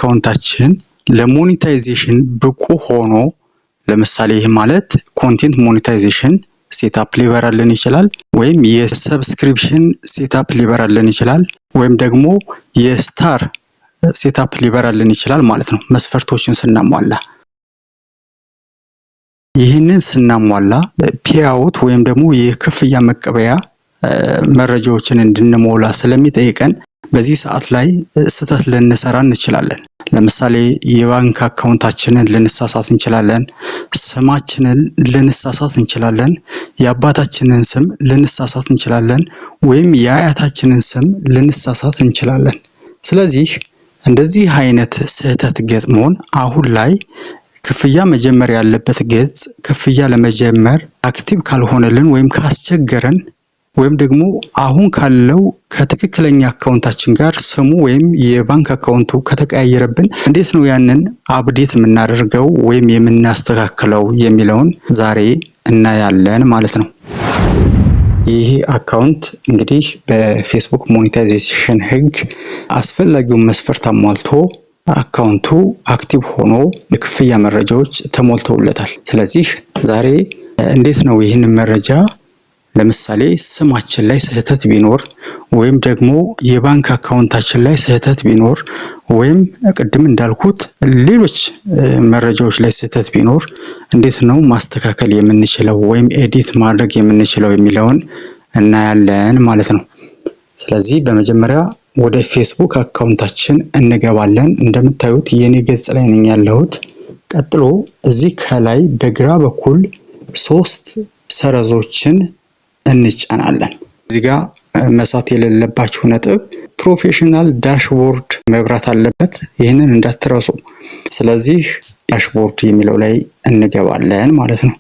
አካውንታችን ለሞኔታይዜሽን ብቁ ሆኖ ለምሳሌ ይህ ማለት ኮንቴንት ሞኔታይዜሽን ሴትአፕ ሊበራልን ይችላል ወይም የሰብስክሪፕሽን ሴትአፕ ሊበራልን ይችላል ወይም ደግሞ የስታር ሴትአፕ ሊበራልን ይችላል ማለት ነው መስፈርቶችን ስናሟላ ይህንን ስናሟላ ፔአውት ወይም ደግሞ የክፍያ መቀበያ መረጃዎችን እንድንሞላ ስለሚጠይቀን በዚህ ሰዓት ላይ ስህተት ልንሰራ እንችላለን ለምሳሌ የባንክ አካውንታችንን ልንሳሳት እንችላለን ስማችንን ልንሳሳት እንችላለን የአባታችንን ስም ልንሳሳት እንችላለን ወይም የአያታችንን ስም ልንሳሳት እንችላለን ስለዚህ እንደዚህ አይነት ስህተት ገጥሞን አሁን ላይ ክፍያ መጀመር ያለበት ገጽ ክፍያ ለመጀመር አክቲቭ ካልሆነልን ወይም ካስቸገረን ወይም ደግሞ አሁን ካለው ከትክክለኛ አካውንታችን ጋር ስሙ ወይም የባንክ አካውንቱ ከተቀያየረብን እንዴት ነው ያንን አፕዴት የምናደርገው ወይም የምናስተካክለው የሚለውን ዛሬ እናያለን ማለት ነው። ይሄ አካውንት እንግዲህ በፌስቡክ ሞኔታይዜሽን ህግ አስፈላጊውን መስፈርት አሟልቶ አካውንቱ አክቲቭ ሆኖ የክፍያ መረጃዎች ተሞልተውለታል። ስለዚህ ዛሬ እንዴት ነው ይህንን መረጃ ለምሳሌ ስማችን ላይ ስህተት ቢኖር ወይም ደግሞ የባንክ አካውንታችን ላይ ስህተት ቢኖር ወይም ቅድም እንዳልኩት ሌሎች መረጃዎች ላይ ስህተት ቢኖር እንዴት ነው ማስተካከል የምንችለው ወይም ኤዲት ማድረግ የምንችለው የሚለውን እናያለን ማለት ነው። ስለዚህ በመጀመሪያ ወደ ፌስቡክ አካውንታችን እንገባለን። እንደምታዩት የኔ ገጽ ላይ ነኝ ያለሁት። ቀጥሎ እዚህ ከላይ በግራ በኩል 3 ሰረዞችን እንጫናለን። እዚህ ጋር መሳት የሌለባችሁ ነጥብ ፕሮፌሽናል ዳሽቦርድ መብራት አለበት። ይህንን እንዳትረሱ። ስለዚህ ዳሽቦርድ የሚለው ላይ እንገባለን ማለት ነው።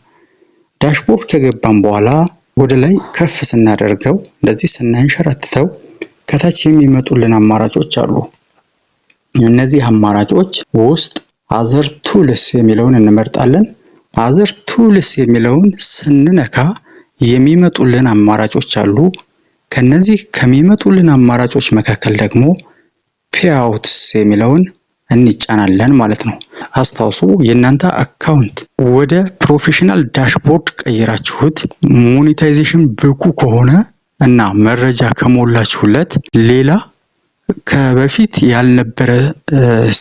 ዳሽቦርድ ከገባን በኋላ ወደ ላይ ከፍ ስናደርገው እንደዚህ ስናንሸራትተው ከታች የሚመጡልን አማራጮች አሉ። እነዚህ አማራጮች ውስጥ አዘር ቱልስ የሚለውን እንመርጣለን። አዘር ቱልስ የሚለውን ስንነካ የሚመጡልን አማራጮች አሉ። ከነዚህ ከሚመጡልን አማራጮች መካከል ደግሞ ፔአውትስ የሚለውን እንጫናለን ማለት ነው። አስታውሱ የእናንተ አካውንት ወደ ፕሮፌሽናል ዳሽቦርድ ቀይራችሁት ሞኔታይዜሽን ብቁ ከሆነ እና መረጃ ከሞላችሁለት ሌላ ከበፊት ያልነበረ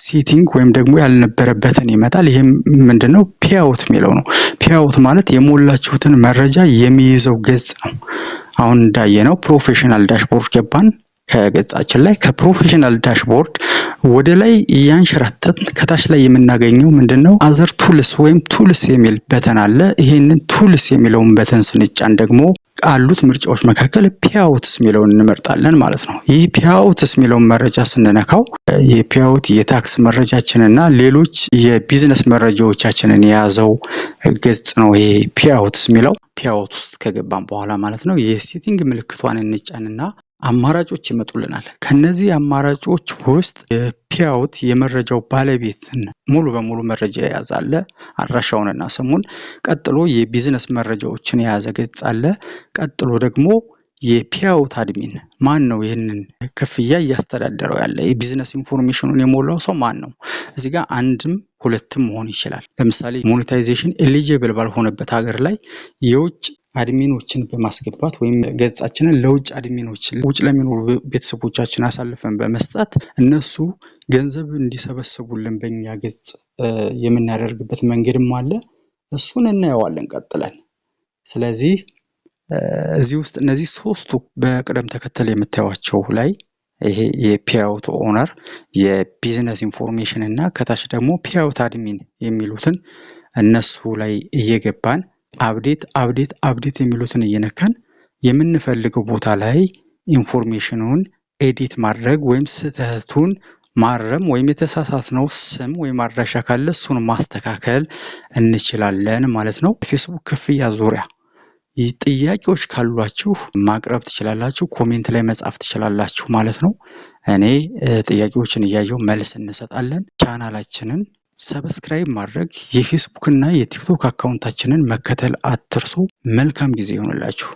ሴቲንግ ወይም ደግሞ ያልነበረ በተን ይመጣል። ይሄም ምንድነው? ፔአውት የሚለው ነው። ፔአውት ማለት የሞላችሁትን መረጃ የሚይዘው ገጽ ነው። አሁን እንዳየነው ፕሮፌሽናል ዳሽቦርድ ገባን። ከገጻችን ላይ ከፕሮፌሽናል ዳሽቦርድ ወደ ላይ እያንሸራተትን ከታች ላይ የምናገኘው ምንድነው? አዘር ቱልስ ወይም ቱልስ የሚል በተን አለ። ይሄንን ቱልስ የሚለውን በተን ስንጫን ደግሞ አሉት ምርጫዎች መካከል ፔአውትስ የሚለውን እንመርጣለን ማለት ነው። ይህ ፔአውትስ የሚለውን መረጃ ስንነካው የፔአውት የታክስ መረጃችንና ሌሎች የቢዝነስ መረጃዎቻችንን የያዘው ገጽ ነው። ይሄ ፔአውትስ የሚለው ፔአውት ውስጥ ከገባን በኋላ ማለት ነው የሴቲንግ ምልክቷን እንጫንና አማራጮች ይመጡልናል። ከነዚህ አማራጮች ውስጥ የፔአውት የመረጃው ባለቤትን ሙሉ በሙሉ መረጃ የያዘ አለ፣ አድራሻውንና ስሙን። ቀጥሎ የቢዝነስ መረጃዎችን የያዘ ገጽ አለ። ቀጥሎ ደግሞ የፔአውት አድሚን ማን ነው? ይህንን ክፍያ እያስተዳደረው ያለ የቢዝነስ ኢንፎርሜሽኑን የሞላው ሰው ማን ነው? እዚህ ጋር አንድም ሁለትም መሆን ይችላል። ለምሳሌ ሞኔታይዜሽን ኤሊጂብል ባልሆነበት ሀገር ላይ የውጭ አድሚኖችን በማስገባት ወይም ገጻችንን ለውጭ አድሚኖች ውጭ ለሚኖሩ ቤተሰቦቻችን አሳልፈን በመስጠት እነሱ ገንዘብ እንዲሰበስቡልን በእኛ ገጽ የምናደርግበት መንገድም አለ። እሱን እናየዋለን ቀጥለን። ስለዚህ እዚህ ውስጥ እነዚህ 3ቱ በቅደም ተከተል የምታዩቸው ላይ ይሄ የፔአውት ኦነር የቢዝነስ ኢንፎርሜሽን እና ከታች ደግሞ ፔአውት አድሚን የሚሉትን እነሱ ላይ እየገባን አፕዴት የሚሉትን እየነካን የምንፈልገው ቦታ ላይ ኢንፎርሜሽኑን ኤዲት ማድረግ ወይም ስህተቱን ማረም ወይም የተሳሳትነው ስም ወይም አድራሻ ካለ እሱን ማስተካከል እንችላለን ማለት ነው። በፌስቡክ ክፍያ ዙሪያ ጥያቄዎች ካሏችሁ ማቅረብ ትችላላችሁ፣ ኮሜንት ላይ መጻፍ ትችላላችሁ ማለት ነው። እኔ ጥያቄዎችን እያየሁ መልስ እንሰጣለን። ቻናላችንን ሰብስክራይብ ማድረግ የፌስቡክ እና የቲክቶክ አካውንታችንን መከተል አትርሱ። መልካም ጊዜ ይሁንላችሁ።